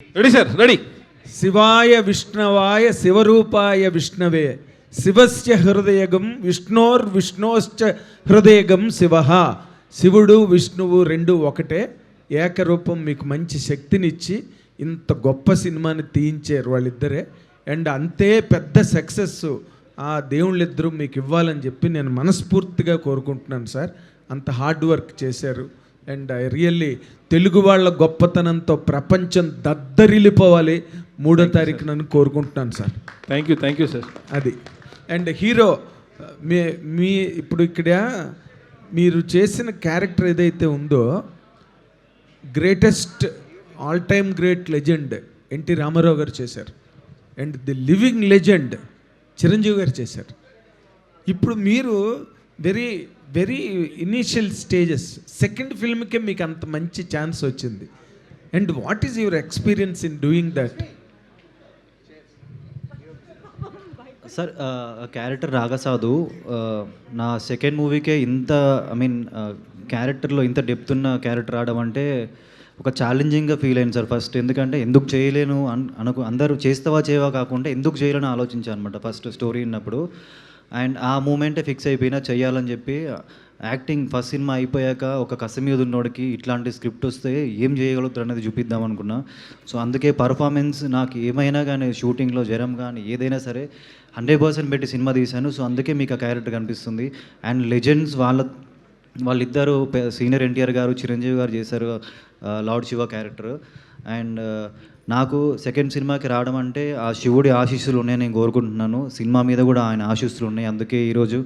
Ready sir, ready. శివాయ విష్ణవాయ శివరూపాయ విష్ణవే శివస్య హృదయగం విష్ణోశ్చ హృదయగం శివ. శివుడు విష్ణువు రెండు ఒకటే, ఏకరూపం. మీకు మంచి శక్తినిచ్చి ఇంత గొప్ప సినిమాని తీయించారు వాళ్ళిద్దరే. అండ్ అంతే పెద్ద సక్సెస్ ఆ దేవుళ్ళిద్దరూ మీకు ఇవ్వాలని చెప్పి నేను మనస్ఫూర్తిగా కోరుకుంటున్నాను సార్. అంత హార్డ్ వర్క్ చేశారు. అండ్ ఐ రియల్లీ తెలుగు వాళ్ళ గొప్పతనంతో ప్రపంచం దద్దరిల్లిపోవాలి 3వ తారీఖున కోరుకుంటున్నాను సార్. Thank you sir. అది. అండ్ హీరో మీ ఇప్పుడు ఇక్కడ మీరు చేసిన క్యారెక్టర్ ఏదైతే ఉందో, greatest all time great legend NT Rama Rao గారు చేశారు. And the living legend Chiranjeevi గారు చేశారు. ఇప్పుడు మీరు very very initial stages, second ఫిల్మ్కే మీకు అంత మంచి ఛాన్స్ వచ్చింది. And what is your experience in doing that? Sir, character రాగసాధు నా సెకండ్ మూవీకే ఇంత క్యారెక్టర్లో ఇంత డెప్త్ ఉన్న క్యారెక్టర్ రావడం అంటే ఒక ఛాలెంజింగ్గా ఫీల్ అయింది సార్. ఫస్ట్ ఎందుకంటే ఎందుకు చేయలేను అందరూ చేస్తావా చేయవా కాకుండా ఎందుకు చేయలేని ఆలోచించాను అనమాట ఫస్ట్ స్టోరీ విన్నప్పుడు. అండ్ ఆ మూమెంటే ఫిక్స్ అయిపోయినా చెయ్యాలని చెప్పి యాక్టింగ్ ఫస్ట్ సినిమా అయిపోయాక ఒక కసి మీద ఉన్నోడికి ఇట్లాంటి స్క్రిప్ట్ వస్తే ఏం చేయగలుగుతారు అనేది చూపిద్దాం అనుకున్నా. సో అందుకే పర్ఫార్మెన్స్ నాకు ఏమైనా కానీ షూటింగ్లో జ్వరం కానీ ఏదైనా సరే 100% పెట్టి సినిమా తీశాను. సో అందుకే మీకు ఆ క్యారెక్టర్ కనిపిస్తుంది. అండ్ లెజెండ్స్ వాళ్ళిద్దరూ సీనియర్ ఎన్టీఆర్ గారు, చిరంజీవి గారు చేశారు లార్డ్ శివ క్యారెక్టర్. అండ్ నాకు సెకండ్ సినిమాకి రావడం అంటే ఆ శివుడి ఆశీస్సులు ఉన్నాయని నేను కోరుకుంటున్నాను. సినిమా మీద కూడా ఆయన ఆశీస్సులు ఉన్నాయి. అందుకే ఈరోజు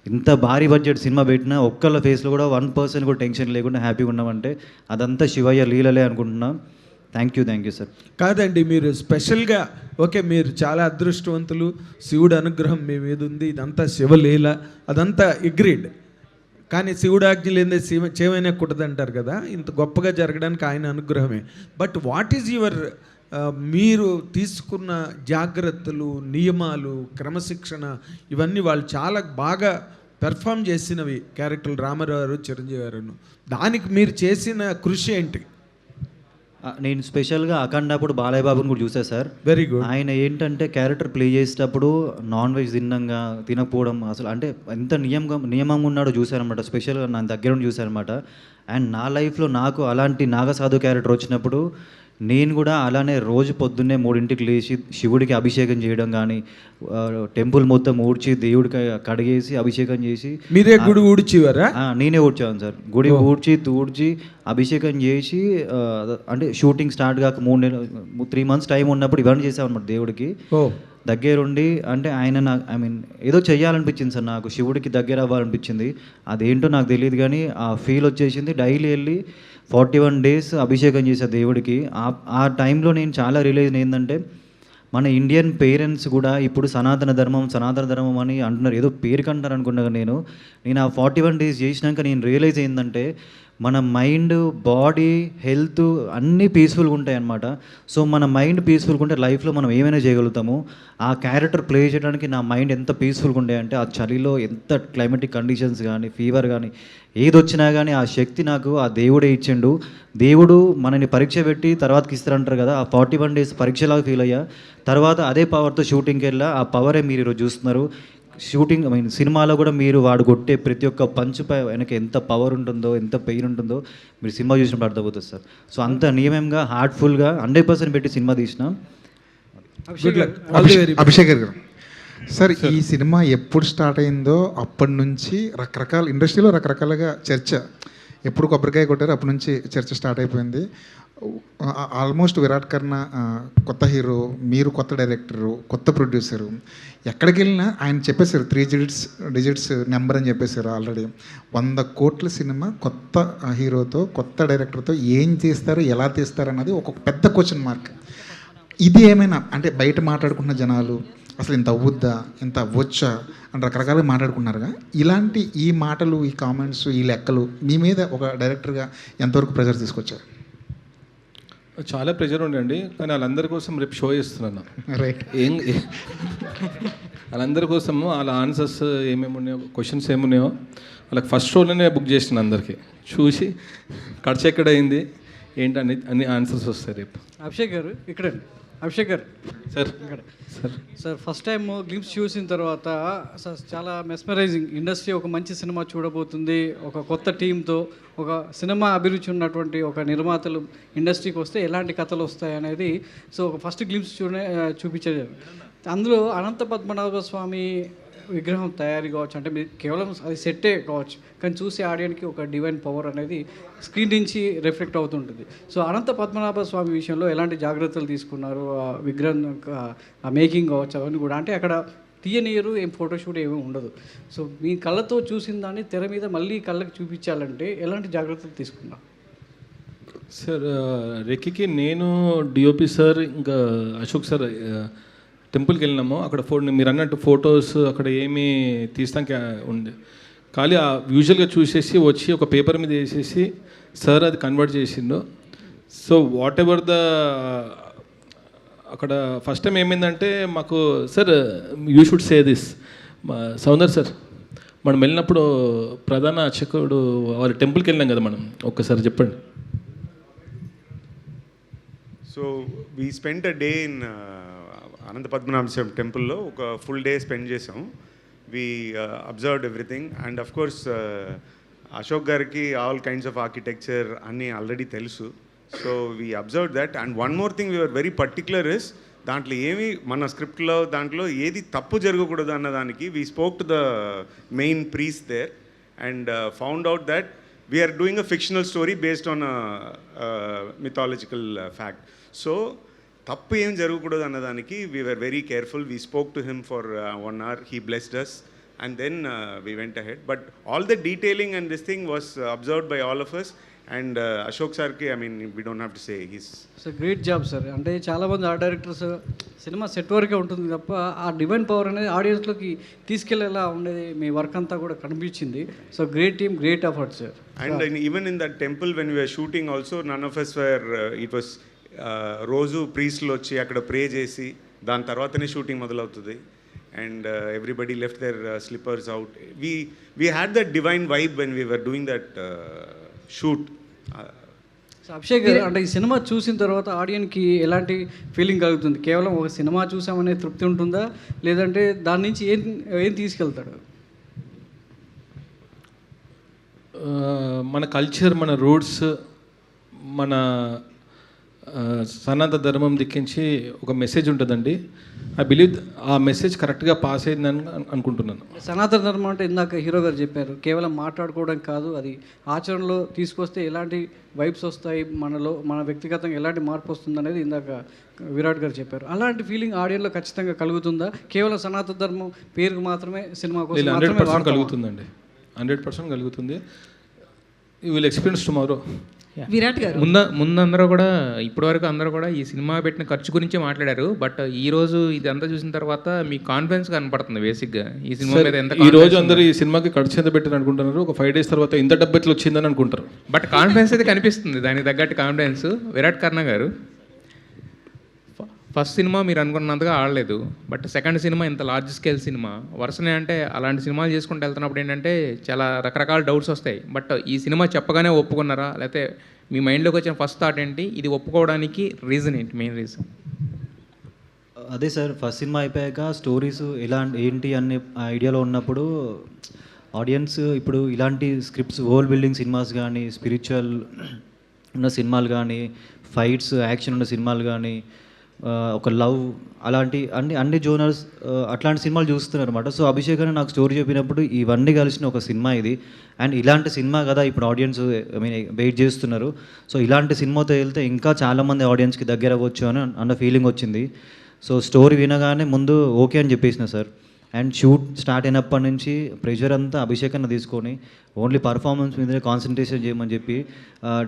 ఇంత భారీ బడ్జెట్ సినిమా పెట్టినా ఒక్కళ్ళ ఫేస్లో కూడా 1% కూడా టెన్షన్ లేకుండా హ్యాపీగా ఉన్నామంటే అదంతా శివయ్య లీలలే అనుకుంటున్నాం. Thank you sir. కాదండి, మీరు స్పెషల్గా ఓకే, మీరు చాలా అదృష్టవంతులు, శివుడు అనుగ్రహం మీ మీద ఉంది, ఇదంతా శివలీల, అదంతా అగ్రీడ్. కానీ శివుడు ఆజ్ఞ లేదే చేమైనా కుట్టదంటారు కదా, ఇంత గొప్పగా జరగడానికి ఆయన అనుగ్రహమే. బట్ వాట్ ఈజ్ యువర్ మీరు తీసుకున్న జాగ్రత్తలు, నియమాలు, క్రమశిక్షణ, ఇవన్నీ వాళ్ళు చాలా బాగా పెర్ఫామ్ చేసినవి క్యారెక్టర్లు రామారావు గారు, చిరంజీవి గారు. దానికి మీరు చేసిన కృషి ఏంటి? నేను స్పెషల్గా అఖండాపుడు బాలయ్య బాబుని కూడా చూసా సార్. Very good. ఆయన ఏంటంటే క్యారెక్టర్ ప్లే చేసేటప్పుడు నాన్ వెజ్ తినకపోవడం, అసలు అంటే ఎంత నియమంగా ఉన్నాడో చూశారనమాట. స్పెషల్గా నా దగ్గర ఉండి చూశారనమాట. అండ్ నా లైఫ్లో నాకు అలాంటి నాగసాధు క్యారెక్టర్ వచ్చినప్పుడు నేను కూడా అలానే రోజు పొద్దున్నే 3ంటికి లేచి శివుడికి అభిషేకం చేయడం కానీ, టెంపుల్ మొత్తం ఊడ్చి దేవుడికి కడిగేసి అభిషేకం చేసి. మీరే గుడి ఊడ్చివారా? నేనే ఊడ్చాను సార్. గుడి ఊడ్చి అభిషేకం చేసి, అంటే షూటింగ్ స్టార్ట్ కాక 3 months టైం ఉన్నప్పుడు ఇవన్నీ చేసామన్నమాట దేవుడికి దగ్గరుండి. అంటే ఆయన నాకు ఏదో చెయ్యాలనిపించింది సార్, నాకు శివుడికి దగ్గర అవ్వాలనిపించింది. అదేంటో నాకు తెలియదు కానీ ఆ ఫీల్ వచ్చేసింది. డైలీ వెళ్ళి 41 days అభిషేకం చేసే దేవుడికి. ఆ టైంలో నేను చాలా రియలైజ్ ఏంటంటే మన ఇండియన్ పేరెంట్స్ కూడా ఇప్పుడు సనాతన ధర్మం అని అంటున్నారు, ఏదో పేరుకి అంటారు అనుకున్నాను. నేను ఆ 41 days చేసినాక నేను రియలైజ్ ఏంటంటే మన మైండ్, బాడీ, హెల్త్ అన్నీ పీస్ఫుల్గా ఉంటాయి అన్నమాట. సో మన మైండ్ పీస్ఫుల్గా ఉంటే లైఫ్లో మనం ఏమైనా చేయగలుగుతాము. ఆ క్యారెక్టర్ ప్లే చేయడానికి నా మైండ్ ఎంత పీస్ఫుల్గా ఉండే అంటే, ఆ చలిలో ఎంత క్లైమేటిక్ కండిషన్స్ కానీ, ఫీవర్ కానీ ఏది వచ్చినా కానీ ఆ శక్తి నాకు ఆ దేవుడే ఇచ్చిండు. దేవుడు మనని పరీక్ష పెట్టి తర్వాతకి ఇస్తారంటారు కదా, ఆ 41 days పరీక్షలాగా ఫీల్ అయ్యా. తర్వాత అదే పవర్తో షూటింగ్కి వెళ్ళా. ఆ పవరే మీరు ఈరోజు చూస్తున్నారు. షూటింగ్ సినిమాలో కూడా మీరు వాడు కొట్టే ప్రతి ఒక్క పంచుపై వెనక ఎంత పవర్ ఉంటుందో, ఎంత పెయిన్ ఉంటుందో మీరు సినిమా చూసినప్పుడు అర్థమవుతుంది సార్. సో అంత నియమంగా హార్ట్ఫుల్గా 100% పెట్టి సినిమా తీసినాం. అభిషేక్ గారు సార్, ఈ సినిమా ఎప్పుడు స్టార్ట్ అయిందో అప్పటి నుంచి రకరకాల ఇండస్ట్రీలో రకరకాలుగా చర్చ, ఎప్పుడు కొబ్బరికాయ కొట్టారో అప్పటి నుంచి చర్చ స్టార్ట్ అయిపోయింది. ఆల్మోస్ట్ విరాట్ కర్ణ కొత్త హీరో, మీరు కొత్త డైరెక్టరు, కొత్త ప్రొడ్యూసరు. ఎక్కడికి వెళ్ళినా ఆయన చెప్పేశారు 3 digits నెంబర్ అని చెప్పేశారు. ఆల్రెడీ 100 కోట్ల సినిమా కొత్త హీరోతో, కొత్త డైరెక్టర్తో ఏం చేస్తారు, ఎలా తీస్తారు అన్నది ఒక పెద్ద క్వశ్చన్ మార్క్. ఇది ఏమైనా అంటే బయట మాట్లాడుకున్న జనాలు అసలు ఇంత అవ్వుద్దా, ఇంత అవ్వచ్చా అని రకరకాలుగా మాట్లాడుకున్నారుగా, ఇలాంటి ఈ మాటలు, ఈ కామెంట్స్, ఈ లెక్కలు మీ మీద ఒక డైరెక్టర్గా ఎంతవరకు ప్రెజర్ తీసుకొచ్చారు? చాలా ప్రెజర్ ఉండండి, కానీ వాళ్ళందరి కోసం రేపు షో చేస్తున్నాను. రైట్. వాళ్ళందరి కోసము వాళ్ళ ఆన్సర్స్ ఏమేమి ఉన్నాయో, క్వశ్చన్స్ ఏమున్నాయో వాళ్ళకి ఫస్ట్ షోలోనే బుక్ చేసిన అందరికీ చూసి ఖర్చు ఎక్కడైంది, ఏంటి అన్ని ఆన్సర్స్ వస్తాయి రేపు. అభిషేక్ గారు ఇక్కడ, అభిషేక్ గారు సార్ ఇక్కడ sir sir, first time glimpse చూసిన తర్వాత సార్ చాలా మెస్మరైజింగ్. ఇండస్ట్రీ ఒక మంచి సినిమా చూడబోతుంది, ఒక కొత్త టీంతో ఒక సినిమా అభిరుచి ఉన్నటువంటి ఒక నిర్మాతలు ఇండస్ట్రీకి వస్తే ఎలాంటి కథలు వస్తాయి అనేది సో ఒక ఫస్ట్ గ్లింప్స్ చూపించారు. అందులో అనంత పద్మనాభ స్వామి విగ్రహం తయారీ కావచ్చు, అంటే మీరు కేవలం అది సెట్టే కావచ్చు, కానీ చూసే ఆడియన్కి ఒక డివైన్ పవర్ అనేది స్క్రీన్ నుంచి రిఫ్లెక్ట్ అవుతుంటుంది. సో అనంత పద్మనాభ స్వామి విషయంలో ఎలాంటి జాగ్రత్తలు తీసుకున్నారు, ఆ విగ్రహం ఆ మేకింగ్ కావచ్చు అవన్నీ కూడా, అంటే అక్కడ తీయనీయరు, ఏం ఫోటోషూట్ ఏమీ ఉండదు. సో మీ కళ్ళతో చూసిన దాన్ని తెర మీద మళ్ళీ కళ్ళకి చూపించాలంటే ఎలాంటి జాగ్రత్తలు తీసుకున్నారు? సార్ రెక్కికి నేను డిఓపి సార్ ఇంకా అశోక్ సార్ టెంపుల్కి వెళ్ళినాము. అక్కడ మీరు అన్నట్టు ఫొటోస్ అక్కడ ఏమీ తీస్తానికి ఉంది, ఖాళీ యూజువల్గా చూసేసి వచ్చి ఒక పేపర్ మీద వేసేసి సార్ అది కన్వర్ట్ చేసిండు. సో వాట్ ఎవర్ అక్కడ ఫస్ట్ టైం ఏమైందంటే మాకు sir you should say this Soundar sir, మనం వెళ్ళినప్పుడు ప్రధాన అర్చకుడు వారి టెంపుల్కి వెళ్ళినాం కదా మనం, ఒక్కసారి చెప్పండి. So we spent a day in Ananta Padmanabha Swamy టెంపుల్లో ఒక ఫుల్ డే స్పెండ్ చేసాం. We observed everything and of course Ashok గారికి ఆల్ కైండ్స్ ఆఫ్ ఆర్కిటెక్చర్ అన్నీ ఆల్రెడీ తెలుసు. So we observe that and one more thing we are very particular is దాంట్లో ఏమి మన స్క్రిప్ట్లో దాంట్లో ఏది తప్పు జరగకూడదు అన్నదానికి we spoke to the main priest there and found out that we are doing a fictional story based on mythological fact. So తప్పు ఏం జరగకూడదు అన్నదానికి we were very careful. We spoke to him for 1 hour. He blessed us and then we went ahead. But all the detailing and this thing was observed by all of us and Ashok సార్కి I mean we don't have to say he's so great job sir. అంటే చాలామంది art directors cinema set వరకే ఉంటుంది తప్ప ఆ divine power అనేది ఆడియన్స్లోకి తీసుకెళ్లేలా ఉండేది మీ work అంతా కూడా కనిపించింది. So great team, great effort sir. And even in that temple when we're shooting also none of us wear it was రోజు ప్రీస్ట్లు వచ్చి అక్కడ ప్రే చేసి దాని తర్వాతనే షూటింగ్ మొదలవుతుంది and everybody left their slippers out. We had that divine vibe when we were doing that shoot. So Abhishek garu, అంటే ఈ సినిమా చూసిన తర్వాత ఆడియన్కి ఎలాంటి ఫీలింగ్ కలుగుతుంది? కేవలం ఒక సినిమా చూసామనే తృప్తి ఉంటుందా, లేదంటే దాని నుంచి ఏం తీసుకెళ్తాడు? మన కల్చర్, మన రూట్స్, మన సనాతన ధర్మం దిక్కించి ఒక మెసేజ్ ఉంటుందండి. ఐ బిలీవ్ ఆ మెసేజ్ కరెక్ట్గా పాస్ అయిందని అనుకుంటున్నాను. సనాతన ధర్మం అంటే ఇందాక హీరో గారు చెప్పారు, కేవలం మాట్లాడుకోవడం కాదు, అది ఆచరణలో తీసుకొస్తే ఎలాంటి వైబ్స్ వస్తాయి, మనలో మన వ్యక్తిగతంగా ఎలాంటి మార్పు వస్తుంది అనేది ఇందాక విరాట్ గారు చెప్పారు. అలాంటి ఫీలింగ్ ఆడియన్లో ఖచ్చితంగా కలుగుతుందా? కేవలం సనాతన ధర్మం పేరుకు మాత్రమే సినిమా కోసం 100% కలుగుతుందండి, 100% కలుగుతుంది. You will experience tomorrow. Virat గారు, ముందందరూ కూడా ఇప్పటివరకు అందరూ కూడా ఈ సినిమా పెట్టిన ఖర్చు గురించి మాట్లాడారు. బట్ ఈ రోజు ఇదంతా చూసిన తర్వాత మీ కాన్ఫిడెన్స్ కనపడుతుంది. బేసిక్గా ఈ సినిమా మీద ఎంత ఈ రోజు అందరూ ఈ సినిమాకి ఖర్చు ఎంత పెట్టారు అనుకుంటున్నారు, ఒక 5 days తర్వాత ఇంత డబ్బు ఎట్లా వచ్చిందని అనుకుంటారు. బట్ కాన్ఫిడెన్స్ అయితే కనిపిస్తుంది, దానికి తగ్గట్టు కాన్ఫిడెన్స్. విరాట్ కర్ణ గారు, ఫస్ట్ సినిమా మీరు అనుకున్నంతగా ఆడలేదు, బట్ సెకండ్ సినిమా ఇంత లార్జ్ స్కేల్ సినిమా వరుసనే, అంటే అలాంటి సినిమాలు చేసుకుంటూ వెళ్తున్నప్పుడు ఏంటంటే చాలా రకరకాల డౌట్స్ వస్తాయి. బట్ ఈ సినిమా చెప్పగానే ఒప్పుకున్నారా, లేకపోతే మీ మైండ్లోకి వచ్చిన ఫస్ట్ థాట్ ఏంటి, ఇది ఒప్పుకోవడానికి రీజన్ ఏంటి, మెయిన్ రీజన్? అదే సార్, ఫస్ట్ సినిమా అయిపోయాక స్టోరీస్ ఏంటి అనే ఐడియాలో ఉన్నప్పుడు ఆడియన్స్ ఇప్పుడు ఇలాంటి స్క్రిప్ట్స్, వరల్డ్ బిల్డింగ్ సినిమాస్ కానీ, స్పిరిచువల్ ఉన్న సినిమాలు కానీ, ఫైట్స్, యాక్షన్ ఉన్న సినిమాలు కానీ, ఒక లవ్, అలాంటి అన్ని జోనర్స్ అట్లాంటి సినిమాలు చూస్తున్నారు అనమాట. సో అభిషేక్ అని నాకు స్టోరీ చెప్పినప్పుడు ఇవన్నీ కలిసిన ఒక సినిమా ఇది, అండ్ ఇలాంటి సినిమా కదా ఇప్పుడు ఆడియన్స్ ఐ మీన్ వెయిట్ చేస్తున్నారు. సో ఇలాంటి సినిమాతో వెళ్తే ఇంకా చాలామంది ఆడియన్స్కి దగ్గర అవ్వచ్చు అని అన్న ఫీలింగ్ వచ్చింది. సో స్టోరీ వినగానే ముందు ఓకే అని చెప్పేసిన సార్. అండ్ షూట్ స్టార్ట్ అయినప్పటి నుంచి ప్రెషర్ అంతా అభిషేక్ అన్న తీసుకొని ఓన్లీ పర్ఫార్మెన్స్ మీదనే కాన్సన్ట్రేషన్ చేయమని చెప్పి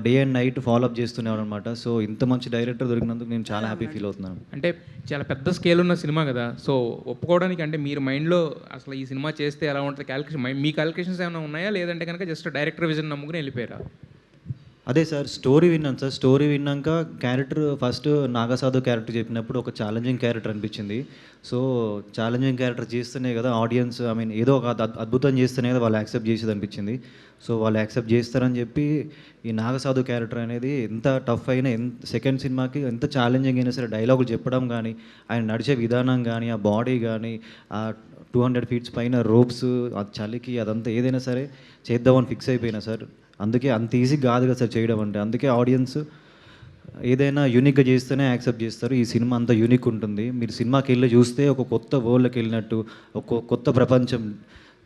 డే అండ్ నైట్ ఫాలోఅప్ చేస్తున్నాను అనమాట. సో ఇంత మంచి డైరెక్టర్ దొరికినందుకు నేను చాలా హ్యాపీ ఫీల్ అవుతున్నాను. అంటే చాలా పెద్ద స్కేల్ ఉన్న సినిమా కదా, సో ఒప్పుకోవడానికి అంటే మీరు మైండ్లో అసలు ఈ సినిమా చేస్తే ఎలా ఉంటుంది క్యాలిక్యులేషన్, మీ క్యాలిక్యులేషన్స్ ఏమైనా ఉన్నాయా, లేదంటే కనుక జస్ట్ డైరెక్టర్ విజన్ నమ్ముకుని వెళ్ళిపోయారా? అదే సార్ స్టోరీ విన్నాను సార్. స్టోరీ విన్నాక క్యారెక్టర్ ఫస్ట్ నాగసాధు క్యారెక్టర్ చెప్పినప్పుడు ఒక ఛాలెంజింగ్ క్యారెక్టర్ అనిపించింది. సో ఛాలెంజింగ్ క్యారెక్టర్ చేస్తేనే కదా ఆడియన్స్ ఏదో ఒక అద్భుతం చేస్తేనే కదా వాళ్ళు యాక్సెప్ట్ చేసేది అనిపించింది. సో వాళ్ళు యాక్సెప్ట్ చేస్తారని చెప్పి ఈ నాగసాధు క్యారెక్టర్ అనేది ఎంత టఫ్ అయినా సెకండ్ సినిమాకి ఎంత ఛాలెంజింగ్ అయినా సరే డైలాగులు చెప్పడం కానీ, ఆయన నడిచే విధానం కానీ, ఆ బాడీ కానీ, ఆ 200 feet పైన రోప్స్, ఆ చలికి అదంతా ఏదైనా సరే చేద్దామని ఫిక్స్ అయిపోయినా సార్. అందుకే అంత ఈజీ కాదు కదా సార్ చేయడం అంటే. అందుకే ఆడియన్స్ ఏదైనా యూనిక్గా చేస్తేనే యాక్సెప్ట్ చేస్తారు. ఈ సినిమా అంతా యూనిక్ ఉంటుంది. మీరు సినిమాకి వెళ్ళి చూస్తే ఒక కొత్త వరల్డ్కి వెళ్ళినట్టు, ఒక కొత్త ప్రపంచం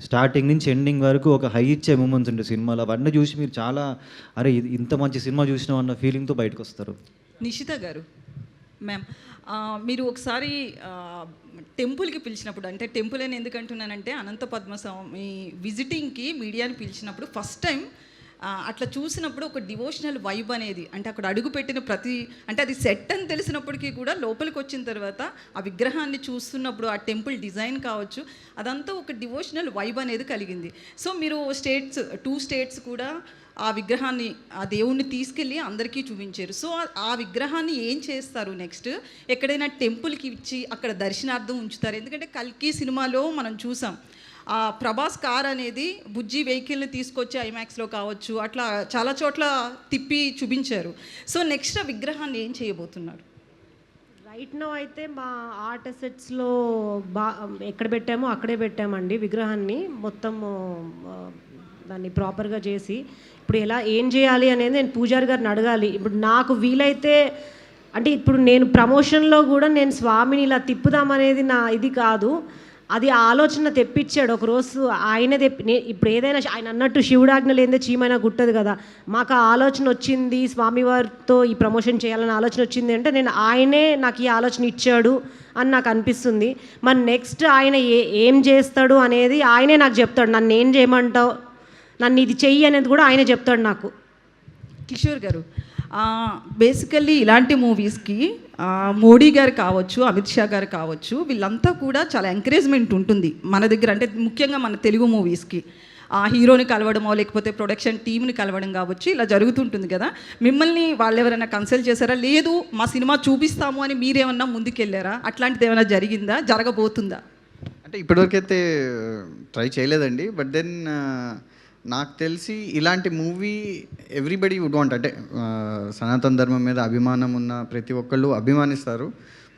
స్టార్టింగ్ నుంచి ఎండింగ్ వరకు ఒక హై ఇచ్చే మూమెంట్స్ ఉంటాయి సినిమాలో. అవన్నీ చూసి మీరు చాలా అరే ఇంత మంచి సినిమా చూసినాం అన్న ఫీలింగ్తో బయటకు వస్తారు. నిషిత గారు మ్యామ్, మీరు ఒకసారి టెంపుల్కి పిలిచినప్పుడు, అంటే టెంపుల్ అని ఎందుకు అంటున్నానంటే అనంత పద్మస్వామి విజిటింగ్కి మీడియాని పిలిచినప్పుడు ఫస్ట్ టైం అట్లా చూసినప్పుడు ఒక డివోషనల్ వైబ్ అనేది, అంటే అక్కడ అడుగు పెట్టిన అంటే అది సెట్ అని తెలిసినప్పటికీ కూడా లోపలికి వచ్చిన తర్వాత ఆ విగ్రహాన్ని చూస్తున్నప్పుడు ఆ టెంపుల్ డిజైన్ కావచ్చు, అదంతా ఒక డివోషనల్ వైబ్ అనేది కలిగింది. సో మీరు 2 states కూడా ఆ విగ్రహాన్ని, ఆ దేవుణ్ణి తీసుకెళ్ళి అందరికీ చూపించారు. సో ఆ విగ్రహాన్ని ఏం చేస్తారు నెక్స్ట్? ఎక్కడైనా టెంపుల్కి ఇచ్చి అక్కడ దర్శనార్థం ఉంచుతారు? ఎందుకంటే కల్కి సినిమాలో మనం చూసాం, ఆ ప్రభాస్ కార్ అనేది బుజ్జి వెహికల్ని తీసుకొచ్చి ఐమాక్స్లో కావచ్చు, అట్లా చాలా చోట్ల తిప్పి చూపించారు. సో నెక్స్ట్ ఆ విగ్రహాన్ని ఏం చేయబోతున్నారు? రైట్ నో అయితే మా ఆర్ట్ అసెట్స్లో ఎక్కడ పెట్టామో అక్కడే పెట్టామండి విగ్రహాన్ని. మొత్తము దాన్ని ప్రాపర్గా చేసి ఇప్పుడు ఏం చేయాలి అనేది నేను పూజారి గారిని అడగాలి. ఇప్పుడు నాకు వీలైతే, అంటే ఇప్పుడు నేను ప్రమోషన్లో కూడా నేను స్వామిని ఇలా తిప్పుదామనేది నా ఇది కాదు, అది ఆలోచన తెప్పించాడు ఒకరోజు ఆయనే ఇప్పుడు ఏదైనా ఆయన అన్నట్టు శివుడాజ్ఞ లేదే చీమైనా గుట్టదు కదా. మాకు ఆ ఆలోచన వచ్చింది, స్వామివారితో ఈ ప్రమోషన్ చేయాలని ఆలోచన వచ్చింది అంటే ఆయనే నాకు ఈ ఆలోచన ఇచ్చాడు అని నాకు అనిపిస్తుంది. మరి నెక్స్ట్ ఆయన ఏం చేస్తాడు అనేది ఆయనే నాకు చెప్తాడు. నన్ను ఏం చేయమంటావు, నన్ను ఇది చెయ్యి అనేది కూడా ఆయనే చెప్తాడు నాకు. కిషోర్ గారు, బేసికల్లీ ఇలాంటి మూవీస్కి మోడీ గారు కావచ్చు, అమిత్ షా గారు కావచ్చు, వీళ్ళంతా కూడా చాలా ఎంకరేజ్మెంట్ ఉంటుంది మన దగ్గర. అంటే ముఖ్యంగా మన తెలుగు మూవీస్కి హీరోని కలవడమో లేకపోతే ప్రొడక్షన్ టీమ్ని కలవడం కావచ్చు, ఇలా జరుగుతుంటుంది కదా. మిమ్మల్ని వాళ్ళు ఎవరైనా కన్సల్ట్ చేశారా? లేదు మా సినిమా చూపిస్తాము అని మీరేమన్నా ముందుకెళ్ళారా? అట్లాంటిది ఏమైనా జరిగిందా, జరగబోతుందా? అంటే ఇప్పటివరకైతే ట్రై చేయలేదండి. బట్ దెన్ నాకు తెలిసి ఇలాంటి మూవీ ఎవ్రీబడి వుడ్ వాంట్. అంటే సనాతన ధర్మం మీద అభిమానం ఉన్న ప్రతి ఒక్కళ్ళు అభిమానిస్తారు.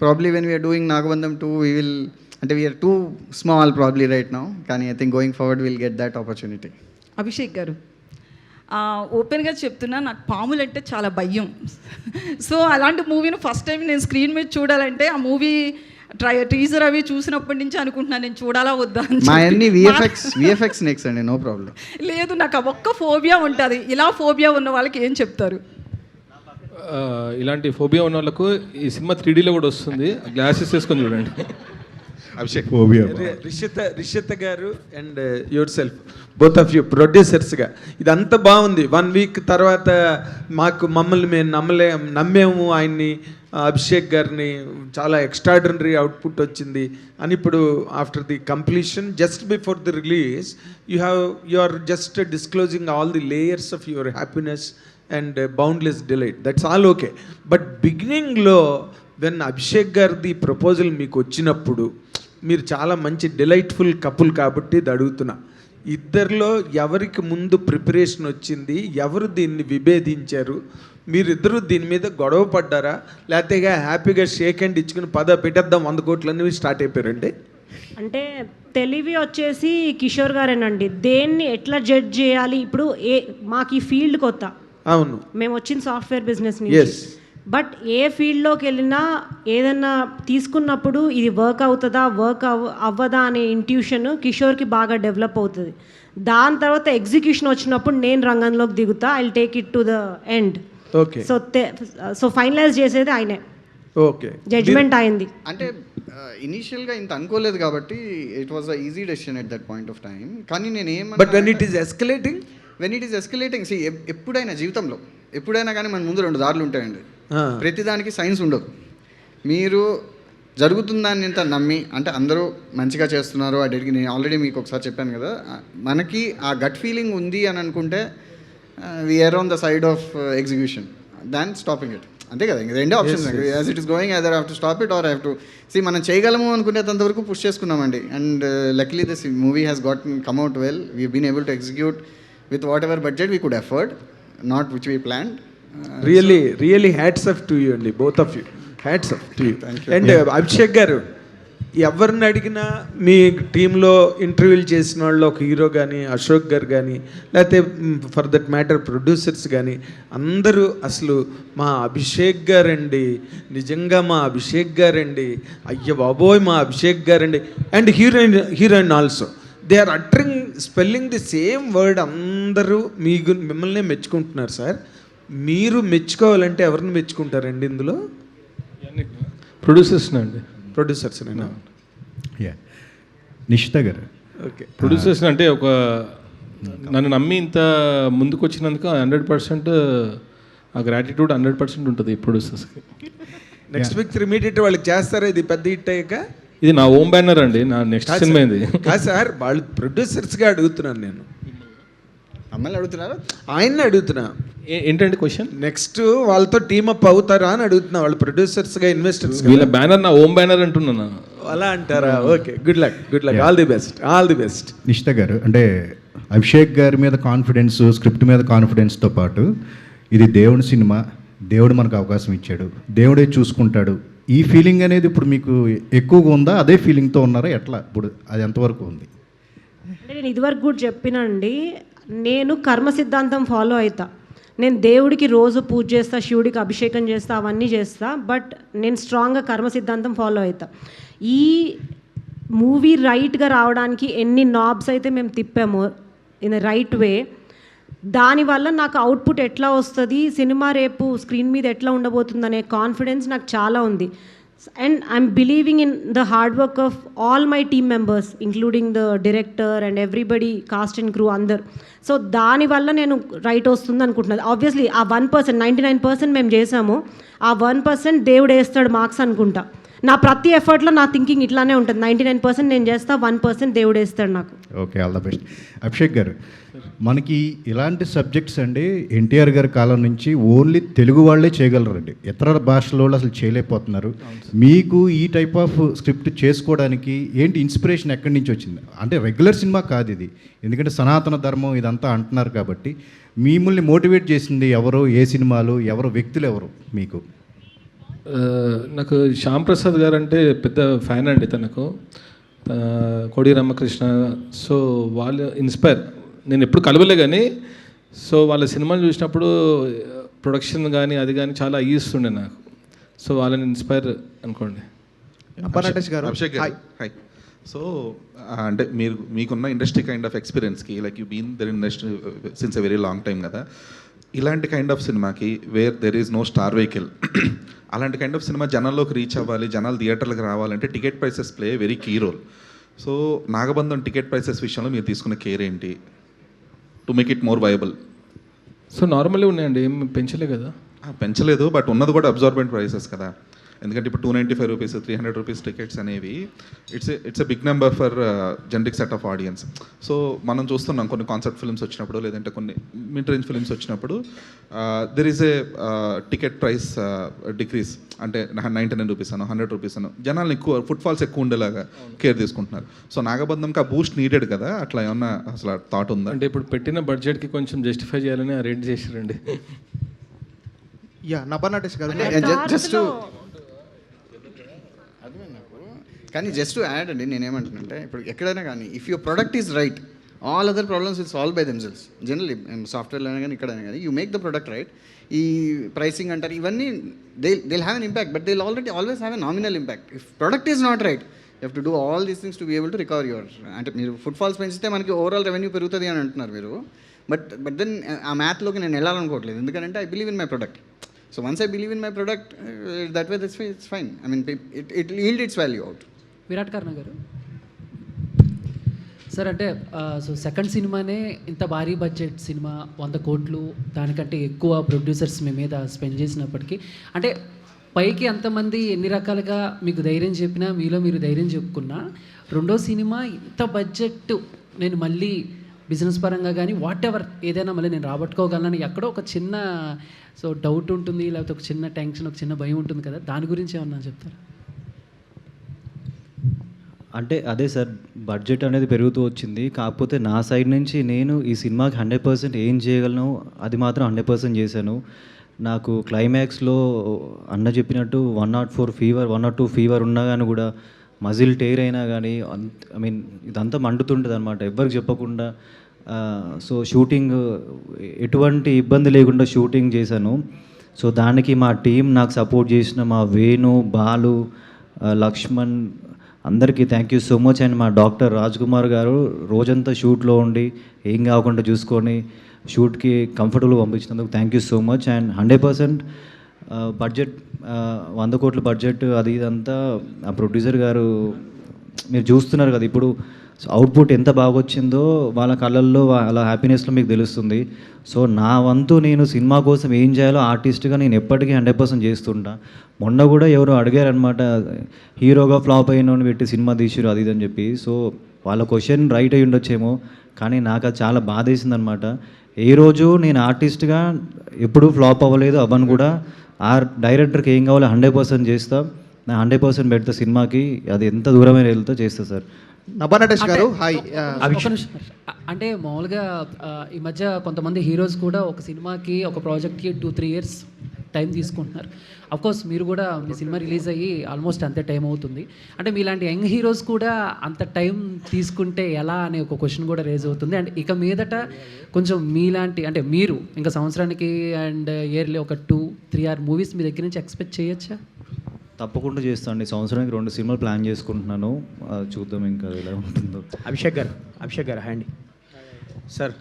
Probably when we are doing Nagabandham 2 we will, అంటే we are too small probably right now, కానీ I think going forward will get that opportunity. Abhishek గారు, ఓపెన్గా చెప్తున్నా, నాకు పాములు అంటే చాలా భయం. సో అలాంటి మూవీని ఫస్ట్ టైం నేను స్క్రీన్ మీద చూడాలంటే ఆ మూవీ టీజర్ అవి చూసినప్పటి నుంచి అనుకుంటున్నాను నేను చూడాలా వద్దా అని. మా అన్ని విఎఫ్ఎక్స్ నెక్స్ట్ అండి, నో ప్రాబ్లం. లేదు, నాకు ఒక్క ఫోబియా ఉంటుంది. ఇలా ఫోబియా ఉన్న వాళ్ళకి ఏం చెప్తారు? ఇలాంటి ఫోబియా ఉన్న వాళ్ళకు ఈ సినిమా 3Dలో కూడా వస్తుంది, గ్లాసెస్ వేసుకొని చూడండి. అభిషేక్ రిషిత గారు and yourself, both of you ప్రొడ్యూసర్స్గా ఇదంతా బాగుంది. 1 week తర్వాత మమ్మల్ని మేము నమ్మేము ఆయన్ని, అభిషేక్ గారిని, చాలా ఎక్స్ట్రాడినరీ అవుట్పుట్ వచ్చింది అని. ఇప్పుడు after the completion, just before the release, you are just disclosing all the layers of your happiness and boundless delight. That's all okay. But బిగినింగ్లో వెన్ అభిషేక్ గారిది ప్రపోజల్ మీకు వచ్చినప్పుడు, మీరు చాలా మంచి డిలైట్ఫుల్ కపుల్ కాబట్టి ఇది అడుగుతున్నా, ఇద్దరిలో ఎవరికి ముందు ప్రిపరేషన్ వచ్చింది, ఎవరు దీన్ని విభేదించారు, మీరిద్దరూ దీని మీద గొడవ పడ్డారా, లేకపోతే హ్యాపీగా షేక్ హ్యాండ్ ఇచ్చుకుని పెట్టేద్దాం 100 కోట్లు అనేవి స్టార్ట్ అయిపోయారండి? అంటే తెలివి వచ్చేసి కిషోర్ గారేనండి. దేన్ని ఎట్లా జడ్జ్ చేయాలి, ఇప్పుడు మాకు ఈ ఫీల్డ్ కొత్త. అవును, మేము వచ్చిన సాఫ్ట్వేర్ బిజినెస్ నుంచి. బట్ ఏ ఫీల్డ్లోకి వెళ్ళినా ఏదన్నా తీసుకున్నప్పుడు ఇది వర్క్ అవుతుందా అవ్వదా అనే ఇంట్యూషన్ కిషోర్కి బాగా డెవలప్ అవుతుంది. దాని తర్వాత ఎగ్జిక్యూషన్ వచ్చినప్పుడు నేను రంగంలోకి దిగుతా, I will take it to the end. Okay. So finalise చేసేది ఆయనే. ఓకే, జడ్జ్మెంట్ అయింది. అంటే ఇనీషియల్గా ఇంత అనుకోలేదు కాబట్టి it was a easy decision at that point of time. కానీ but when it is escalating సి ఎప్పుడైనా జీవితంలో ఎప్పుడైనా కానీ మన ముందు 2 దారులు ఉంటాయండి. ప్రతిదానికి సైన్స్ ఉండదు. మీరు జరుగుతుందాన్ని ఇంత నమ్మి, అంటే అందరూ మంచిగా చేస్తున్నారు అడిగి, నేను ఆల్రెడీ మీకు ఒకసారి చెప్పాను కదా, మనకి ఆ గట్ ఫీలింగ్ ఉంది అని అనుకుంటే we err on the side of execution than stopping it. అంతే కదా, ఇంక రెండే options. As it is going either I have to stop it or I have to see. మనం చేయగలము అనుకునేంత వరకు పుష్ చేసుకున్నామండి. And luckily this movie has got come out well. We been able to execute with whatever budget we could afford, not which we planned. Really hats off to you అండి, both of you. Hats off to you. And Abhishek గారు, ఎవరిని అడిగినా మీ టీంలో ఇంటర్వ్యూలు చేసిన వాళ్ళు, ఒక hero కానీ, అశోక్ గారు కానీ, లేకపోతే ఫర్ దట్ మ్యాటర్ ప్రొడ్యూసర్స్ కానీ, అందరూ అసలు మా అభిషేక్ గారండి, నిజంగా మా అభిషేక్ గారండి, అయ్య బాబోయ్ మా అభిషేక్ గారండి. And heroine also they are uttering spelling the same word. అందరూ మిమ్మల్ని మెచ్చుకుంటున్నారు సార్. మీరు మెచ్చుకోవాలంటే ఎవరిని మెచ్చుకుంటారండి ఇందులో? ప్రొడ్యూసర్స్ అండి. ప్రొడ్యూసర్స్ నిషిత గారు. ఓకే, ప్రొడ్యూసర్స్ అంటే ఒక నన్ను నమ్మి ఇంత ముందుకు వచ్చినందుకు 100% ఆ గ్రాటిట్యూడ్ 100% ఉంటుంది ఈ ప్రొడ్యూసర్స్కి. నెక్స్ట్ వీక్ ఇమీడియట్ వాళ్ళకి చేస్తారా ఇది పెద్ద హిట్ అయ్యాక? ఇది నా ఓమ్ బ్యానర్ అండి, నా నెక్స్ట్ సినిమా ఇది. కాదు సార్, వాళ్ళు ప్రొడ్యూసర్స్గా అడుగుతున్నాను నేను. అమ్మాయిని అడుగుతున్నారు, ఆయన్ని అడుగుతున్నా. ఏంటండి క్వశ్చన్? నెక్స్ట్ వాళ్ళతో టీమప్ అవుతారా అని అడుగుతున్నా. వాళ్ళు ప్రొడ్యూసర్స్గా, ఇన్వెస్టర్స్. వీళ్ళ బ్యానర్ నా ఓమ్ బ్యానర్ అంటున్నాను. అలా అంటారా? Okay, good luck, all the best, all the best. Nishitha గారు, అంటే అభిషేక్ గారి మీద కాన్ఫిడెన్స్, స్క్రిప్ట్ మీద కాన్ఫిడెన్స్తో పాటు ఇది దేవుడి సినిమా, దేవుడు మనకు అవకాశం ఇచ్చాడు, దేవుడే చూసుకుంటాడు, ఈ ఫీలింగ్ అనేది ఇప్పుడు మీకు ఎక్కువగా ఉందా? అదే ఫీలింగ్తో ఉన్నారా? ఎట్లా ఇప్పుడు అది ఎంతవరకు ఉంది? అంటే నేను ఇదివరకు కూడా చెప్పినండి, నేను కర్మ సిద్ధాంతం ఫాలో అవుతా. నేను దేవుడికి రోజు పూజ చేస్తా, శివుడికి అభిషేకం చేస్తా, అవన్నీ చేస్తా. బట్ నేను స్ట్రాంగ్గా కర్మ సిద్ధాంతం ఫాలో అవుతా. ఈ మూవీ రైట్గా రావడానికి ఎన్ని నాబ్స్ అయితే మేము తిప్పామో ఇన్ రైట్ వే, దానివల్ల నాకు అవుట్పుట్ ఎట్లా వస్తుంది, సినిమా రేపు స్క్రీన్ మీద ఎట్లా ఉండబోతుంది అనే కాన్ఫిడెన్స్ నాకు చాలా ఉంది. And I'm believing in the hard work of all my team members, including the director and everybody, cost and crew అందరు. సో దానివల్ల నేను రైట్ వస్తుంది అనుకుంటున్నాను. ఆబ్వియస్లీ ఆ 1%, 99% మేము చేసాము, ఆ 1% దేవుడు వేస్తాడు మార్క్స్ అనుకుంటా. నా ప్రతి ఎఫర్ట్లో నా థింకింగ్ ఇట్లానే ఉంటుంది. 99% నేను చేస్తా, 1% దేవుడు వేస్తాడు నాకు. Okay, all the best. Abhishek గారు, మనకి ఇలాంటి సబ్జెక్ట్స్ అండి ఎన్టీఆర్ గారి కాలం నుంచి ఓన్లీ తెలుగు వాళ్ళే చేయగలరండి, ఇతర భాషలో అసలు చేయలేకపోతున్నారు. మీకు ఈ టైప్ ఆఫ్ స్క్రిప్ట్ చేసుకోవడానికి ఏంటి ఇన్స్పిరేషన్, ఎక్కడి నుంచి వచ్చింది? అంటే రెగ్యులర్ సినిమా కాదు ఇది, ఎందుకంటే సనాతన ధర్మం ఇదంతా అంటున్నారు కాబట్టి మిమ్మల్ని మోటివేట్ చేసింది ఎవరు, ఏ సినిమాలు, ఎవరు, వ్యక్తులు ఎవరు మీకు? నాకు శ్యామ్ ప్రసాద్ గారు అంటే పెద్ద ఫ్యాన్ అండి, తనకు కోడి రామకృష్ణ. సో వాళ్ళు ఇన్స్పైర్, నేను ఎప్పుడు కలవలే కానీ సో వాళ్ళ సినిమాలు చూసినప్పుడు ప్రొడక్షన్ కానీ అది కానీ చాలా ఈస్తుండే నాకు. సో వాళ్ళని ఇన్స్పైర్ అనుకోండి. అభిషేక్ గారు, హాయ్. సో అంటే మీకున్న ఇండస్ట్రీ కైండ్ ఆఫ్ ఎక్స్పీరియన్స్కి, like you been there industry since a very long time కదా, ఇలాంటి కైండ్ ఆఫ్ సినిమాకి where there is no star vehicle, అలాంటి కైండ్ ఆఫ్ సినిమా జనాల్లోకి రీచ్ అవ్వాలి, జనాలు థియేటర్లకు రావాలంటే ticket prices play very key role. So Nagabandham ticket prices విషయంలో మీరు తీసుకున్న కేర్ ఏంటి to make it more viable? So normally ఉన్నాయండి, ఏం పెంచలే కదా. పెంచలేదు, బట్ ఉన్నది కూడా అబ్జార్బెంట్ ప్రైసెస్ కదా. ఎందుకంటే ఇప్పుడు 295 రూపీస్, 300 రూపీస్ టికెట్స్ అనేవి it's a big number for generic set of audience. So మనం చూస్తున్నాం కొన్ని కాన్సెప్ట్ ఫిల్మ్స్ వచ్చినప్పుడు, లేదంటే కొన్ని మిడ్ రేంజ్ ఫిల్మ్స్ వచ్చినప్పుడు there is a ticket price decrease, అంటే 99 రూపీస్ అను 100 రూపీస్ అను జనాలు ఎక్కువ ఫుట్ఫాల్స్ ఎక్కువ ఉండేలాగా కేర్ తీసుకుంటున్నారు. సో నాగబంధంకి ఆ బూస్ట్ నీడెడ్ కదా, అట్లా ఏమన్నా అసలు థాట్ ఉందా? అంటే ఇప్పుడు పెట్టిన బడ్జెట్కి కొంచెం జస్టిఫై చేయాలని రేట్ చేసారండి. యా, నపనాటేష్ గారు, జస్ట్ కానీ జస్ట్ టు యాడ్ అండి, నేనేమంటున్నానంటే ఇప్పుడు ఎక్కడైనా కానీ if your product is right, all other problems will solve by themselves. Generally సాఫ్ట్వేర్లో అయినా కానీ ఎక్కడైనా కానీ you make the product right. ఈ ప్రైసింగ్ అంటారు ఇవన్నీ they have an impact, but they always have a nominal impact. If product is not right, you have to do all these things to be able to recover your. అంటే మీరు footfalls పెంచితే మనకి overall revenue పెరుగుతుంది అని అంటున్నారు మీరు, but then ఆ మ్యాథ్లోకి నేను వెళ్ళాలనుకోవట్లేదు, ఎందుకంటే I believe in my product. So once I believe in my product, that way it's fine. I mean it yield its value out. Virat Karna గారు సార్, అంటే సో సెకండ్ సినిమానే ఇంత భారీ బడ్జెట్ సినిమా, 100 కోట్లు దానికంటే ఎక్కువ ప్రొడ్యూసర్స్ మీ మీద స్పెండ్ చేసినప్పటికీ, అంటే పైకి అంతమంది ఎన్ని రకాలుగా మీకు ధైర్యం చెప్పినా, మీలో మీరు ధైర్యం చెప్పుకున్నా, రెండో సినిమా ఇంత బడ్జెట్ నేను మళ్ళీ బిజినెస్ పరంగా కానీ వాట్ ఎవర్ ఏదైనా మళ్ళీ నేను రాబట్టుకోగలనని ఎక్కడో ఒక చిన్న సో డౌట్ ఉంటుంది, లేకపోతే ఒక చిన్న టెన్షన్, ఒక చిన్న భయం ఉంటుంది కదా, దాని గురించి ఏమన్నా చెప్తారా? అంటే అదే సార్, బడ్జెట్ అనేది పెరుగుతూ వచ్చింది. కాకపోతే నా సైడ్ నుంచి నేను ఈ సినిమాకి 100% ఏం చేయగలను అది మాత్రం 100% చేశాను. నాకు క్లైమాక్స్లో అన్న చెప్పినట్టు 104 ఫీవర్ 102 ఫీవర్ ఉన్నా కానీ కూడా మజిల్ టేర్ అయినా కానీ ఐ మీన్ ఇదంతా మండుతుంటుంది అనమాట, ఎవ్వరికి చెప్పకుండా. సో షూటింగ్ ఎటువంటి ఇబ్బంది లేకుండా షూటింగ్ చేశాను. సో దానికి మా టీం నాకు సపోర్ట్ చేసిన మా వేణు, బాలు, లక్ష్మణ్ అందరికీ thank you so much. And మా డాక్టర్ రాజ్ కుమార్ గారు రోజంతా షూట్లో ఉండి ఏం కాకుండా చూసుకొని షూట్కి కంఫర్టబుల్గా పంపించినందుకు thank you so much. And 100% budget 100 కోట్ల బడ్జెట్ అది ఇదంతా ఆ ప్రొడ్యూసర్ గారు మీరు చూస్తున్నారు కదా ఇప్పుడు అవుట్పుట్ ఎంత బాగా వచ్చిందో వాళ్ళ కళ్ళల్లో వాళ్ళ హ్యాపీనెస్లో మీకు తెలుస్తుంది. సో నా వంతు నేను సినిమా కోసం ఏం చేయాలో ఆర్టిస్ట్గా నేను ఎప్పటికీ 100% చేస్తుంటా. మొన్న కూడా ఎవరు అడిగారనమాట, హీరోగా ఫ్లాప్ అయిన పెట్టి సినిమా తీసిరు అది ఇది అని చెప్పి. సో వాళ్ళ క్వశ్చన్ రైట్ అయ్యి ఉండొచ్చేమో, కానీ నాకు అది చాలా బాధ వేసిందనమాట. ఏ రోజు నేను ఆర్టిస్ట్గా ఎప్పుడూ ఫ్లాప్ అవ్వలేదు, అవ్వను కూడా. ఆ డైరెక్టర్కి ఏం కావాలో 100% చేస్తా, నా 100% పెడతా సినిమాకి, అది ఎంత దూరమైన వెళ్తా చేస్తా సార్. నభానటేష్ గారు హాయ్. అంటే మామూలుగా ఈ మధ్య కొంతమంది హీరోస్ కూడా ఒక సినిమాకి ఒక ప్రాజెక్ట్కి 2-3 ఇయర్స్ టైం తీసుకుంటున్నారు. అఫ్కోర్స్ మీరు కూడా మీ సినిమా రిలీజ్ అయ్యి ఆల్మోస్ట్ అంతే టైం అవుతుంది. అంటే మీలాంటి యంగ్ హీరోస్ కూడా అంత టైం తీసుకుంటే ఎలా అనే ఒక క్వశ్చన్ కూడా రేజ్ అవుతుంది. అండ్ ఇక మీదట కొంచెం మీలాంటి అంటే మీరు ఇంకా సంవత్సరానికి అండ్ ఇయర్లీ ఒక 2-3 మూవీస్ మీ దగ్గర నుంచి ఎక్స్పెక్ట్ చేయొచ్చా? తప్పకుండా చేస్తాను. సంవత్సరానికి 2 సినిమాలు ప్లాన్ చేసుకుంటున్నాను, చూద్దాం ఇంకా ఎలా ఉంటుందో. అభిషేక్ గారు హ్యాండి సార్,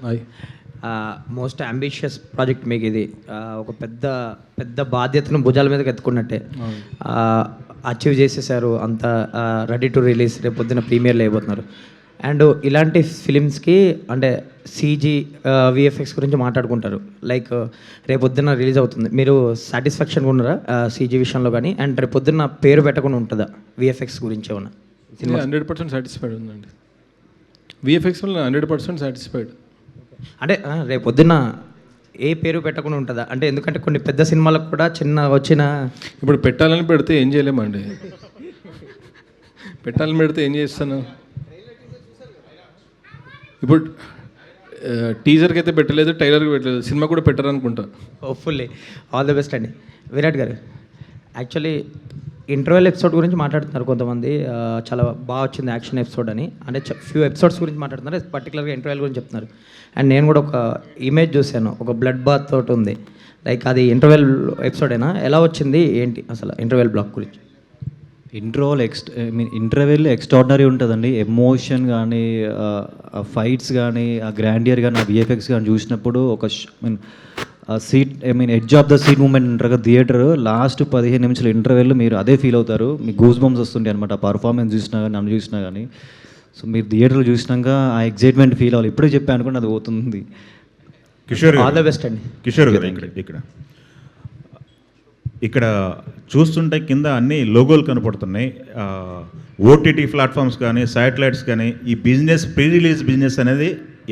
మోస్ట్ అంబిషియస్ ప్రాజెక్ట్ మీకు ఇది. ఒక పెద్ద పెద్ద బాధ్యతను భుజాల మీదకి ఎత్తుకున్నట్టే అచీవ్ చేసేసారు. అంతా రెడీ టు రిలీజ్, రేపు పొద్దున్న ప్రీమియర్లో అయిపోతున్నారు. అండ్ ఇలాంటి ఫిలిమ్స్కి అంటే సీజీ విఎఫ్ఎక్స్ గురించి మాట్లాడుకుంటారు. లైక్ రేపొద్దున్న రిలీజ్ అవుతుంది, మీరు సాటిస్ఫాక్షన్గా ఉన్నారా సీజీ విషయంలో కానీ? అండ్ రేపొద్దున్న పేరు పెట్టకుండా ఉంటుందా విఎఫ్ఎక్స్ గురించి ఏమన్నా? 100% సాటిస్ఫైడ్ ఉందండి. విఎఫ్ఎక్స్ వల్ల 100% సాటిస్ఫైడ్. అంటే రేపొద్దున్న ఏ పేరు పెట్టకుండా ఉంటుందా? అంటే ఎందుకంటే కొన్ని పెద్ద సినిమాలకు కూడా చిన్న వచ్చిన ఇప్పుడు పెట్టాలని పెడితే ఏం చేయలేమండి. పెట్టాలని పెడితే ఏం చేస్తాను? ఇప్పుడు టీజర్కి అయితే పెట్టలేదు, ట్రైలర్కి పెట్టలేదు, సినిమా కూడా పెట్టారనుకుంటా. హోప్ఫుల్లీ ఆల్ ది బెస్ట్ అండి. విరాట్ గారు, యాక్చువల్లీ ఇంటర్వెల్ ఎపిసోడ్ గురించి మాట్లాడుతున్నారు కొంతమంది, చాలా బాగా వచ్చింది యాక్షన్ ఎపిసోడ్ అని. అంటే ఫ్యూ ఎపిసోడ్స్ గురించి మాట్లాడుతున్నారు, పర్టికులర్గా ఇంటర్వెల్ గురించి చెప్తున్నారు. అండ్ నేను కూడా ఒక ఇమేజ్ చూశాను, ఒక బ్లడ్ బాత్ తోటి ఉంది. లైక్ అది ఇంటర్వెల్ ఎపిసోడేనా? ఎలా వచ్చింది ఏంటి అసలు ఇంటర్వెల్ బ్లాక్ గురించి? ఇంటర్వెల్ ఎక్స్ట్రాడినరీ ఉంటుందండి. ఎమోషన్ కానీ, ఆ ఫైట్స్ కానీ, ఆ గ్రాండియర్ కానీ, ఆ విఎఫ్ఎక్స్ కానీ చూసినప్పుడు ఒక edge of the seat moment అంటారు కదా థియేటర్, లాస్ట్ 15 నిమిషాలు ఇంటర్వెల్ మీరు అదే ఫీల్ అవుతారు. మీకు గూస్ బంప్స్ వస్తుంటాయి అనమాట. ఆ పర్ఫార్మెన్స్ చూసినా కానీ, నన్ను చూసినా కానీ. సో మీరు థియేటర్లో చూసినాక ఆ ఎగ్జైట్మెంట్ ఫీల్ అవ్వాలి. ఇప్పుడే చెప్పాను అనుకోండి, అది పోతుంది. కిషోర్ ఆల్ ద బెస్ట్ అండి. కిషోర్ గారు, ఇక్కడ చూస్తుంటే కింద అన్ని లోగోలు కనపడుతున్నాయి. ఓటీటీ ప్లాట్ఫామ్స్ కానీ, శాటిలైట్స్ కానీ, ఈ బిజినెస్ ప్రీ రిలీజ్ బిజినెస్ అనేది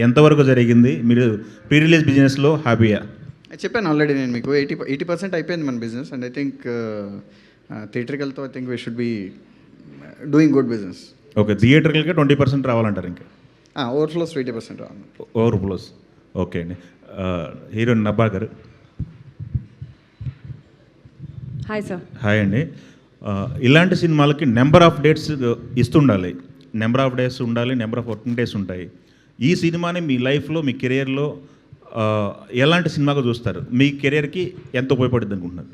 ఎంతవరకు జరిగింది? మీరు ప్రీ రిలీజ్ బిజినెస్లో హ్యాపీయా? చెప్పాను ఆల్రెడీ నేను మీకు 80% అయిపోయింది మన బిజినెస్. అండ్ ఐ థింక్ థియేటర్కల్తో I think we should be doing good business. Okay, థియేటర్కల్గా 20% రావాలంటారు ఇంకా? ఓవర్ఫ్లోస్ 80% రావాలి. ఓవర్ఫ్లోస్, ఓకే అండి. హీరోయిన్ నబ్బా గారు. Hi sir. హాయ్ అండి. ఇలాంటి సినిమాలకి నెంబర్ ఆఫ్ డేట్స్ ఇస్తుండాలి. నెంబర్ ఆఫ్ డేస్ ఉండాలి, నెంబర్ ఆఫ్ వర్కింగ్ డేస్ ఉంటాయి. ఈ సినిమాని మీ లైఫ్లో, మీ కెరియర్లో ఎలాంటి సినిమాగా చూస్తారు? మీ కెరియర్కి ఎంత ఉపయోగపడుతుంది అనుకుంటున్నారు?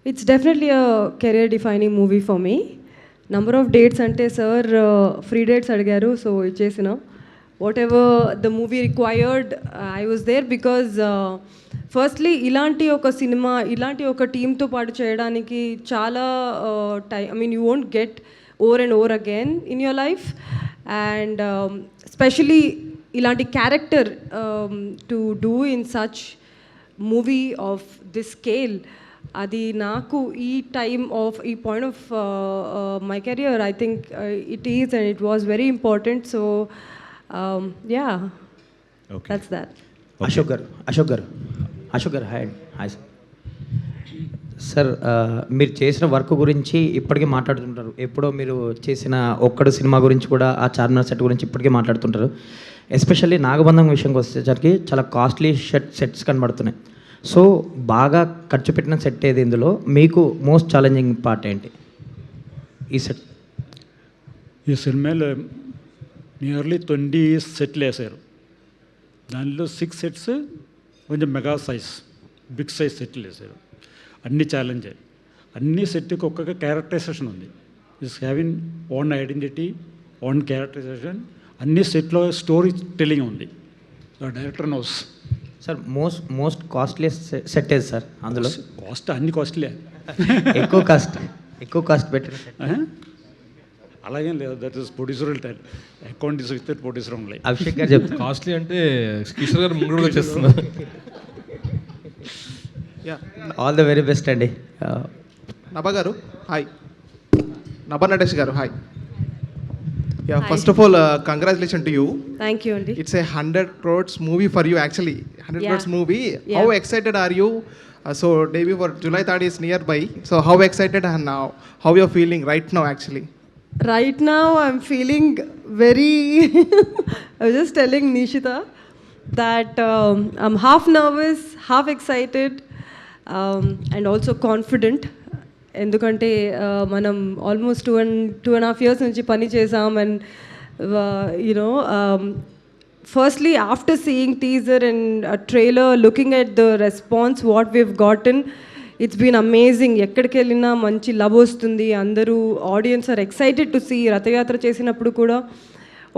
It's definitely uh career defining movie for me. Number of dates అంటే సార్ ఫ్రీ డేట్స్ అడిగారు, సో ఇచ్చేసిన. Whatever the movie required I was there. Because firstly ఇలాంటి ఒక సినిమా, ఇలాంటి ఒక టీంతో పాటు చేయడానికి చాలా you won't get over and over again in your life. And specially ఇలాంటి character to do in such movie of this scale, అది నాకు ఈ టైమ్ ఆఫ్ ఈ point of my career I think it is and it was very important. So Yeah, Okay. that's that. Ashok garu hi sir. Sir మీరు చేసిన work గురించి ఇప్పటికీ మాట్లాడుతుంటారు. ఎప్పుడో మీరు చేసిన ఒక్కడు సినిమా గురించి కూడా, ఆ చార్మినార్ సెట్ గురించి ఇప్పటికీ మాట్లాడుతుంటారు. ఎస్పెషల్లీ నాగబంధం విషయంకి వచ్చేసరికి చాలా కాస్ట్లీ సెట్స్ కనబడుతున్నాయి. సో బాగా ఖర్చు పెట్టిన సెట్ ఏది, ఇందులో మీకు మోస్ట్ ఛాలెంజింగ్ పార్ట్ ఏంటి ఈ సెట్? ఈ సినిమాలో నియర్లీ 20 సెట్లు వేసారు. దానిలో 6 సెట్స్ కొంచెం మెగా సైజ్, బిగ్ సైజ్ సెట్లు వేసారు. అన్ని ఛాలెంజ్, అన్ని సెట్కి ఒక్కొక్క క్యారెక్టరైజేషన్ ఉంది. Is having own identity, own characterisation. అన్ని సెట్లో స్టోరీ టెల్లింగ్ ఉంది. Director knows. Sir most costly set ఏది సార్? అందులో కాస్ట్ అన్ని కాస్ట్లీ. ఎక్కువ కాస్ట్ పెట్టిన సెట్ అలాగేం లేదు. That is producer tale. Account is with producer only. Abhishek garu చెప్తారు. కాస్ట్లీ అంటే కిషోర్ గారు ముందు కూడా చేస్తున్నారు. ఆల్ ద వెరీ బెస్ట్ అండి. నభా గారు హాయ్. నభా నటేష్ గారు hi. Yeah, first of all, congratulations to you. Thank you, Andy. It's a 100 crores movie for you actually. 100 crores movie. Yeah. How excited are you? So debut for July 3rd is nearby. So how excited and now how you're feeling right now actually? Right now, I'm feeling very. I was just telling Nishita that I'm half nervous, half excited, and also confident. ఎందుకంటే మనం almost 2.5 years నుంచి పని చేసాం. And you know firstly after seeing teaser and trailer, looking at the response what we've gotten, it's been amazing. ఎక్కడికి వెళ్ళినా మంచి love వస్తుంది. అందరూ audience are excited to see. రథయాత్ర చేసినప్పుడు కూడా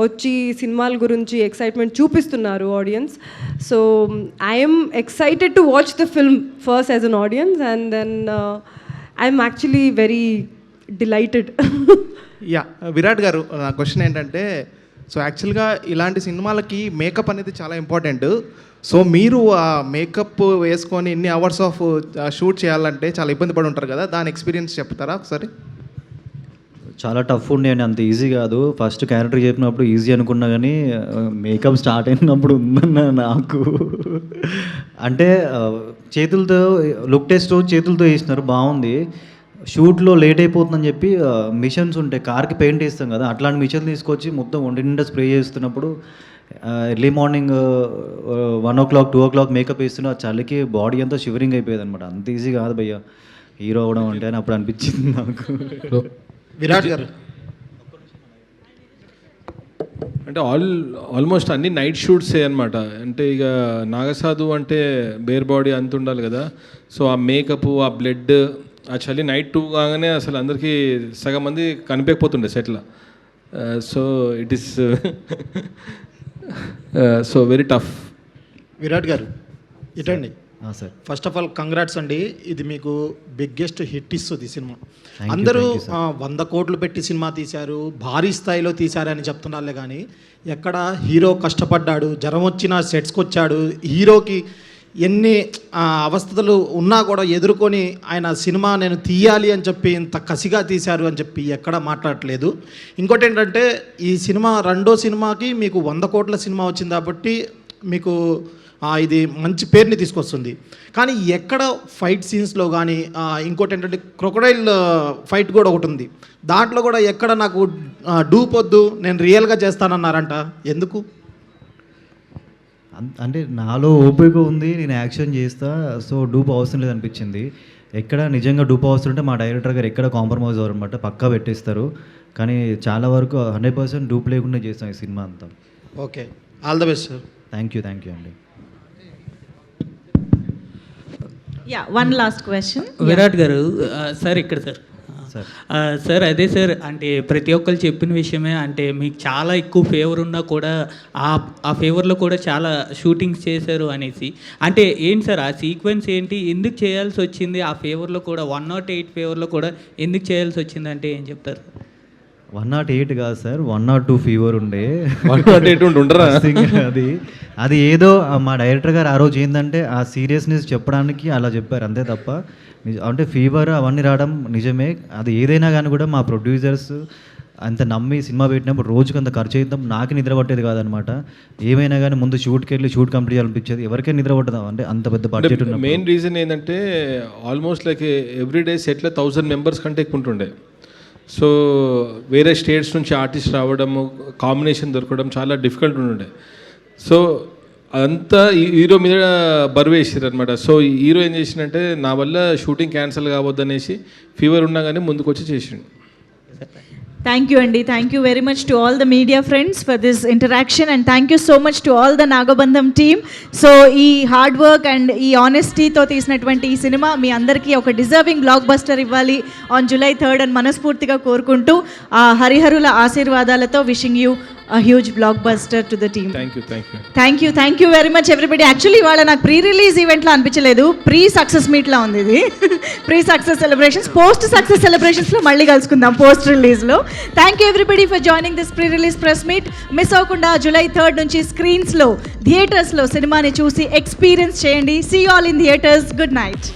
వచ్చి సినిమాల గురించి ఎక్సైట్మెంట్ చూపిస్తున్నారు audience. So I'm excited to watch the film first as an audience, and then I'm actually very delighted. Yeah Virat గారు, నా క్వశ్చన్ ఏంటంటే, సో యాక్చువల్గా ఇలాంటి సినిమాలకి మేకప్ అనేది చాలా ఇంపార్టెంట్. సో మీరు ఆ మేకప్ వేసుకొని ఇన్ని అవర్స్ ఆఫ్ షూట్ చేయాలంటే చాలా ఇబ్బంది పడి ఉంటారు కదా, దాని ఎక్స్పీరియన్స్ చెప్తారా ఒకసారి? చాలా టఫ్ ఉండే అండి, అంత ఈజీ కాదు. ఫస్ట్ క్యారెక్టర్ చెప్పినప్పుడు ఈజీ అనుకున్నా కానీ మేకప్ స్టార్ట్ అయినప్పుడు ఉందన్న నాకు. అంటే చేతులతో లుక్ టెస్ట్ చేతులతో వేసినారు, బాగుంది. షూట్లో లేట్ అయిపోతుందని చెప్పి మిషన్స్ ఉంటాయి, కార్కి పెయింట్ వేస్తాం కదా, అట్లాంటి మిషన్ తీసుకొచ్చి మొత్తం ఒంటి నిండా స్ప్రే చేస్తున్నప్పుడు early morning 1 o'clock 2 o'clock makeup వేస్తున్నా చలికి బాడీ అంతా షివరింగ్ అయిపోయేది అనమాట. అంత ఈజీ కాదు భయ్య హీరో అవ్వడం అంటే అని అప్పుడు అనిపించింది నాకు. విరాట్ గారు అంటే ఆల్మోస్ట్ అన్ని నైట్ షూట్సే అనమాట. అంటే ఇక నాగసాధు అంటే బేర్ బాడీ అంత ఉండాలి కదా. సో ఆ మేకప్, ఆ బ్లడ్, ఆ చలి నైట్ 2 కాగానే అసలు అందరికీ సగం మంది కనిపించకపోతుండే సెట్లో. So it is so very tough. Virat గారు ఇటండి. Sir first of all congrats అండి. ఇది మీకు బిగ్గెస్ట్ హిట్ ఇస్తుంది సినిమా. అందరూ 100 కోట్లు పెట్టి సినిమా తీశారు, భారీ స్థాయిలో తీశారని చెప్తున్నారులే కానీ ఎక్కడ హీరో కష్టపడ్డాడు, జ్వరం వచ్చిన సెట్స్కి వచ్చాడు, హీరోకి ఎన్ని అవస్థలు ఉన్నా కూడా ఎదుర్కొని ఆయన సినిమా నేను తీయాలి అని చెప్పి ఇంత కసిగా తీశారు అని చెప్పి ఎక్కడ మాట్లాడట్లేదు. ఇంకోటి ఏంటంటే ఈ సినిమా రెండో సినిమాకి మీకు 100 కోట్ల సినిమా వచ్చింది కాబట్టి మీకు ఇది మంచి పేరుని తీసుకొస్తుంది. కానీ ఎక్కడ ఫైట్ సీన్స్లో కానీ ఇంకోటి ఏంటంటే క్రొకడైల్ ఫైట్ కూడా ఒకటి ఉంది, దాంట్లో కూడా ఎక్కడ నాకు డూప్ వద్దు నేను రియల్గా చేస్తానన్నారంట, ఎందుకు? అంటే నాలో ఓపిక ఉంది, నేను యాక్షన్ చేస్తా, సో డూప్ అవసరం లేదు అనిపించింది. ఎక్కడ నిజంగా డూప్ అవసరం ఉంటే మా డైరెక్టర్ గారు ఎక్కడ కాంప్రమైజ్ అవ్వరు అనమాట, పక్కా పెట్టేస్తారు. కానీ చాలా వరకు 100% డూప్ లేకుండా చేస్తాం ఈ సినిమా అంతా. Okay, all the best sir. Thank you అండి. Yeah, one last question. Virat గారు సార్ ఇక్కడ సార్ అదే సార్, అంటే ప్రతి ఒక్కరు చెప్పిన విషయమే, అంటే మీకు చాలా ఎక్కువ ఫేవర్ ఉన్నా కూడా ఆ ఫేవర్లో కూడా చాలా షూటింగ్స్ చేశారు అనేసి. అంటే ఏంటి సార్ ఆ సీక్వెన్స్ ఏంటి, ఎందుకు చేయాల్సి వచ్చింది? ఆ ఫేవర్లో కూడా 108 ఫేవర్లో కూడా ఎందుకు చేయాల్సి వచ్చింది అంటే ఏం చెప్తారు? 108 కాదు సార్, 102 ఫీవర్ ఉండే. 108 ఉండరా? అది ఏదో మా డైరెక్టర్ గారు ఆ రోజు ఏంటంటే ఆ సీరియస్నెస్ చెప్పడానికి అలా చెప్పారు, అంతే తప్ప అంటే ఫీవర్ అవన్నీ రావడం నిజమే. అది ఏదైనా కానీ కూడా మా ప్రొడ్యూసర్స్ అంత నమ్మి సినిమా పెట్టినప్పుడు రోజుకి అంత ఖర్చు అవుతాం, నాకు నిద్ర పట్టేది కాదనమాట. ఏమైనా కానీ ముందు షూట్కి వెళ్ళి షూట్ కంప్లీట్ చేయాలనిపించేది, ఎవరికైనా నిద్ర పట్టదా అంటే అంత పెద్ద బడ్జెట్ ఉన్న. మెయిన్ రీజన్ ఏంటంటే ఆల్మోస్ట్ లైక్ ఎవ్రీ డే సెట్లో 1000 మెంబర్స్ కంటే ఎక్కువ ఉంటుండే. సో వేరే స్టేట్స్ నుంచి ఆర్టిస్ట్ రావడము, కాంబినేషన్ దొరకడం చాలా డిఫికల్ట్ ఉంటుండే. సో అంతా హీరో మీద బరువు వేసారు అనమాట. సో హీరో ఏం చేసిందంటే నా వల్ల షూటింగ్ క్యాన్సిల్ కావద్దనేసి ఫీవర్ ఉన్నా కానీ ముందుకు వచ్చి చేసిండు. Thank you, Andy. Thank you very much to all the media friends for this interaction, and thank you so much to all the Nagabandham team. So, ee hard work and ee honesty తో తీసినటువంటి ఈ cinema మీ అందరికీ ఒక deserving block buster ఇవ్వాలి on July 3rd అని మనస్ఫూర్తిగా కోరుకుంటూ ఆ హరిహరుల ఆశీర్వాదాలతో wishing you a huge blockbuster to the team. Thank you very much everybody. Actually ఇవాళ నాకు ప్రీ రిలీజ్ ఈవెంట్లో అనిపించలేదు, ప్రీ సక్సెస్ మీట్లో ఉంది ఇది. Pre success celebrations, post success సెలబ్రేషన్స్లో మళ్ళీ కలుసుకుందాం పోస్ట్ రిలీజ్లో. Thank you everybody for joining this pre release press meet. Miss అవ్వకుండా July 3rd నుంచి స్క్రీన్స్లో థియేటర్స్లో సినిమాని చూసి ఎక్స్పీరియన్స్ చేయండి. See all in theatres. Good night.